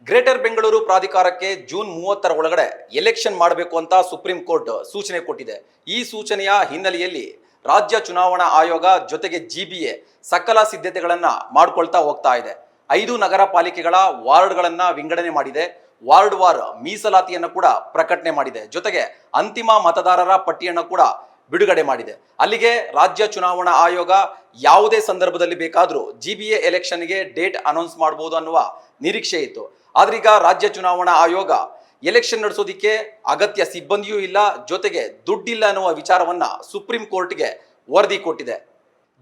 Greater Bengaluru ಪ್ರಾಧಿಕಾರಕ್ಕೆ June 30ರ ಒಳಗಡೆ election ಮಾಡಬೇಕು ಅಂತ ಸುಪ್ರೀಂ ಕೋರ್ಟ್ ಸೂಚನೆ ಕೊಟ್ಟಿದೆ. ಈ ಸೂಚನೆಯ ಹಿನ್ನೆಲೆಯಲ್ಲಿ ರಾಜ್ಯ ಚುನಾವಣಾ ಆಯೋಗ ಜೊತೆಗೆ ಜಿಬಿಎ ಸಕಲ ಸಿದ್ಧತೆಗಳನ್ನ ಮಾಡ್ಕೊಳ್ತಾ ಹೋಗ್ತಾ ಇದೆ. 5 ನಗರ ಪಾಲಿಕೆಗಳ ವಾರ್ಡ್ಗಳನ್ನ ವಿಂಗಡಣೆ ಮಾಡಿದೆ. ವಾರ್ಡ್ ವಾರ್ ಮೀಸಲಾತಿಯನ್ನು ಕೂಡ ಪ್ರಕಟಣೆ ಮಾಡಿದೆ. ಜೊತೆಗೆ ಅಂತಿಮ ಮತದಾರರ ಪಟ್ಟಿಯನ್ನು ಕೂಡ ಬಿಡುಗಡೆ ಮಾಡಿದೆ. ಅಲ್ಲಿಗೆ ರಾಜ್ಯ ಚುನಾವಣಾ ಆಯೋಗ ಯಾವುದೇ ಸಂದರ್ಭದಲ್ಲಿ ಬೇಕಾದರೂ ಜಿಬಿಎ ಎಲೆಕ್ಷನ್ಗೆ ಡೇಟ್ ಅನೌನ್ಸ್ ಮಾಡಬಹುದು ಅನ್ನುವ ನಿರೀಕ್ಷೆ ಇತ್ತು. ಆದ್ರೀಗ ರಾಜ್ಯ ಚುನಾವಣಾ ಆಯೋಗ ಎಲೆಕ್ಷನ್ ನಡೆಸೋದಿಕ್ಕೆ ಅಗತ್ಯ ಸಿಬ್ಬಂದಿಯೂ ಇಲ್ಲ, ಜೊತೆಗೆ ದುಡ್ಡಿಲ್ಲ ಅನ್ನುವ ವಿಚಾರವನ್ನ ಸುಪ್ರೀಂ ಕೋರ್ಟ್ಗೆ ವರದಿ ಕೊಟ್ಟಿದೆ.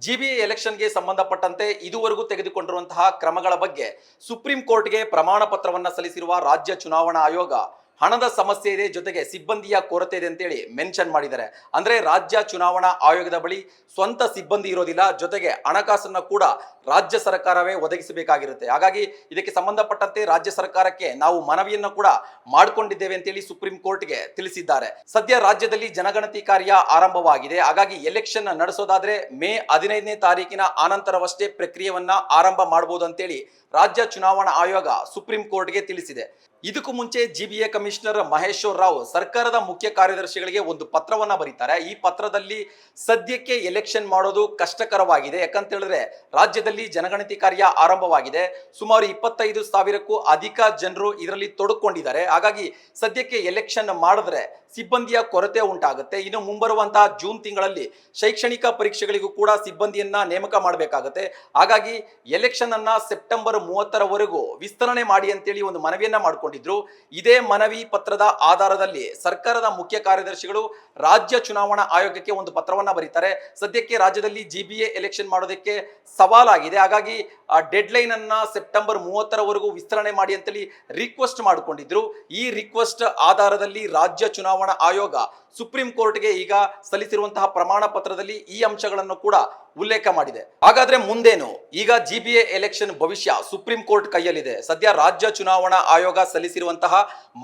ಜಿಬಿಎ ಎಲೆಕ್ಷನ್ಗೆ ಸಂಬಂಧಪಟ್ಟಂತೆ ಇದುವರೆಗೂ ತೆಗೆದುಕೊಂಡಿರುವಂತಹ ಕ್ರಮಗಳ ಬಗ್ಗೆ ಸುಪ್ರೀಂ ಕೋರ್ಟ್ಗೆ ಪ್ರಮಾಣ ಪತ್ರವನ್ನ ಸಲ್ಲಿಸಿರುವ ರಾಜ್ಯ ಚುನಾವಣಾ ಆಯೋಗ ಹಣದ ಸಮಸ್ಯೆ ಇದೆ, ಜೊತೆಗೆ ಸಿಬ್ಬಂದಿಯ ಕೊರತೆ ಇದೆ ಅಂತೇಳಿ ಮೆನ್ಷನ್ ಮಾಡಿದ್ದಾರೆ. ಅಂದ್ರೆ ರಾಜ್ಯ ಚುನಾವಣಾ ಆಯೋಗದ ಬಳಿ ಸ್ವಂತ ಸಿಬ್ಬಂದಿ ಇರೋದಿಲ್ಲ, ಜೊತೆಗೆ ಹಣಕಾಸನ್ನ ಕೂಡ ರಾಜ್ಯ ಸರ್ಕಾರವೇ ಒದಗಿಸಬೇಕಾಗಿರುತ್ತೆ. ಹಾಗಾಗಿ ಇದಕ್ಕೆ ಸಂಬಂಧಪಟ್ಟಂತೆ ರಾಜ್ಯ ಸರ್ಕಾರಕ್ಕೆ ನಾವು ಮನವಿಯನ್ನ ಕೂಡ ಮಾಡಿಕೊಂಡಿದ್ದೇವೆ ಅಂತೇಳಿ ಸುಪ್ರೀಂ ಕೋರ್ಟ್ಗೆ ತಿಳಿಸಿದ್ದಾರೆ. ಸದ್ಯ ರಾಜ್ಯದಲ್ಲಿ ಜನಗಣತಿ ಕಾರ್ಯ ಆರಂಭವಾಗಿದೆ. ಹಾಗಾಗಿ ಎಲೆಕ್ಷನ್ ನಡೆಸೋದಾದ್ರೆ ಮೇ 15ನೇ ತಾರೀಕಿನ ಆನಂತರವಷ್ಟೇ ಪ್ರಕ್ರಿಯೆಯನ್ನ ಆರಂಭ ಮಾಡಬಹುದು ಅಂತೇಳಿ ರಾಜ್ಯ ಚುನಾವಣಾ ಆಯೋಗ ಸುಪ್ರೀಂ ಕೋರ್ಟ್ಗೆ ತಿಳಿಸಿದೆ. ಇದಕ್ಕೂ ಮುಂಚೆ ಜಿಬಿಎ ಕಮಿಷನರ್ ಮಹೇಶ್ವರ್ ರಾವ್ ಸರ್ಕಾರದ ಮುಖ್ಯ ಕಾರ್ಯದರ್ಶಿಗಳಿಗೆ ಒಂದು ಪತ್ರವನ್ನ ಬರೀತಾರೆ. ಈ ಪತ್ರದಲ್ಲಿ ಸದ್ಯಕ್ಕೆ ಎಲೆಕ್ಷನ್ ಮಾಡೋದು ಕಷ್ಟಕರವಾಗಿದೆ, ಯಾಕಂತ ಹೇಳಿದ್ರೆ ರಾಜ್ಯದಲ್ಲಿ ಜನಗಣತಿ ಕಾರ್ಯ ಆರಂಭವಾಗಿದೆ. ಸುಮಾರು 25,000ಕ್ಕೂ ಅಧಿಕ ಜನರು ಇದರಲ್ಲಿ ತೊಡಕೊಂಡಿದ್ದಾರೆ. ಹಾಗಾಗಿ ಸದ್ಯಕ್ಕೆ ಎಲೆಕ್ಷನ್ ಮಾಡಿದ್ರೆ ಸಿಬ್ಬಂದಿಯ ಕೊರತೆ ಉಂಟಾಗುತ್ತೆ. ಇನ್ನು ಮುಂಬರುವಂತಹ ಜೂನ್ ತಿಂಗಳಲ್ಲಿ ಶೈಕ್ಷಣಿಕ ಪರೀಕ್ಷೆಗಳಿಗೂ ಕೂಡ ಸಿಬ್ಬಂದಿಯನ್ನ ನೇಮಕ ಮಾಡಬೇಕಾಗುತ್ತೆ. ಹಾಗಾಗಿ ಎಲೆಕ್ಷನ್ ಅನ್ನ ಸೆಪ್ಟೆಂಬರ್ 30ರವರೆಗೂ ವಿಸ್ತರಣೆ ಮಾಡಿ ಅಂತೇಳಿ ಒಂದು ಮನವಿಯನ್ನ ಮಾಡಿಕೊಂಡಿದ್ರು. ಇದೇ ಮನವಿ ಪತ್ರದ ಆಧಾರದಲ್ಲಿ ಸರ್ಕಾರದ ಮುಖ್ಯ ಕಾರ್ಯದರ್ಶಿಗಳು ರಾಜ್ಯ ಚುನಾವಣಾ ಆಯೋಗಕ್ಕೆ ಒಂದು ಪತ್ರವನ್ನ ಬರೀತಾರೆ. ಸದ್ಯಕ್ಕೆ ರಾಜ್ಯದಲ್ಲಿ ಜಿಬಿಎ ಎಲೆಕ್ಷನ್ ಮಾಡೋದಕ್ಕೆ ಸವಾಲಾಗಿದೆ, ಹಾಗಾಗಿ ಆ ಡೆಡ್ ಲೈನ್ ಅನ್ನ ಸೆಪ್ಟೆಂಬರ್ 30ರವರೆಗೂ ವಿಸ್ತರಣೆ ಮಾಡಿ ಅಂತೇಳಿ ರಿಕ್ವೆಸ್ಟ್ ಮಾಡಿಕೊಂಡಿದ್ರು. ಈ ರಿಕ್ವೆಸ್ಟ್ ಆಧಾರದಲ್ಲಿ ರಾಜ್ಯ ಚುನಾವಣಾ ಆಯೋಗ ಸುಪ್ರೀಂ ಕೋರ್ಟ್ಗೆ ಈಗ ಸಲ್ಲಿಸಿರುವಂತಹ ಪ್ರಮಾಣ ಪತ್ರದಲ್ಲಿ ಈ ಅಂಶಗಳನ್ನು ಕೂಡ ಉಲ್ಲೇಖ ಮಾಡಿದೆ. ಹಾಗಾದ್ರೆ ಮುಂದೇನು? ಈಗ ಜಿಬಿಎ ಎಲೆಕ್ಷನ್ ಭವಿಷ್ಯ ಸುಪ್ರೀಂ ಕೋರ್ಟ್ ಕೈಯಲ್ಲಿದೆ. ಸದ್ಯ ರಾಜ್ಯ ಚುನಾವಣಾ ಆಯೋಗ ಸಲ್ಲಿಸಿರುವಂತಹ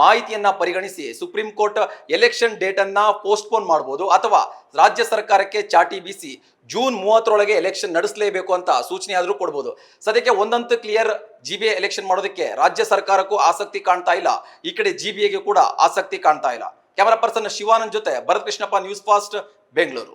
ಮಾಹಿತಿಯನ್ನ ಪರಿಗಣಿಸಿ ಸುಪ್ರೀಂ ಕೋರ್ಟ್ ಎಲೆಕ್ಷನ್ ಡೇಟ್ ಅನ್ನ ಪೋಸ್ಟ್ಪೋನ್ ಮಾಡಬಹುದು, ಅಥವಾ ರಾಜ್ಯ ಸರ್ಕಾರಕ್ಕೆ ಚಾಟಿ ಬೀಸಿ ಜೂನ್ 30ರೊಳಗೆ ಎಲೆಕ್ಷನ್ ನಡೆಸಲೇಬೇಕು ಅಂತ ಸೂಚನೆ ಆದ್ರೂ ಕೊಡಬಹುದು. ಸದ್ಯಕ್ಕೆ ಒಂದಂತೂ ಕ್ಲಿಯರ್, ಜಿಬಿಎ ಎಲೆಕ್ಷನ್ ಮಾಡೋದಕ್ಕೆ ರಾಜ್ಯ ಸರ್ಕಾರಕ್ಕೂ ಆಸಕ್ತಿ ಕಾಣ್ತಾ ಇಲ್ಲ, ಈ ಕಡೆ ಜಿಬಿಎಗೆ ಕೂಡ ಆಸಕ್ತಿ ಕಾಣ್ತಾ ಇಲ್ಲ. ಕ್ಯಾಮರಾ ಪರ್ಸನ್ ಶಿವಾನಂದ್ ಜೊತೆ ಭರತ್ ಕೃಷ್ಣಪ್ಪ, ನ್ಯೂಸ್ ಫಾಸ್ಟ್, ಬೆಂಗಳೂರು.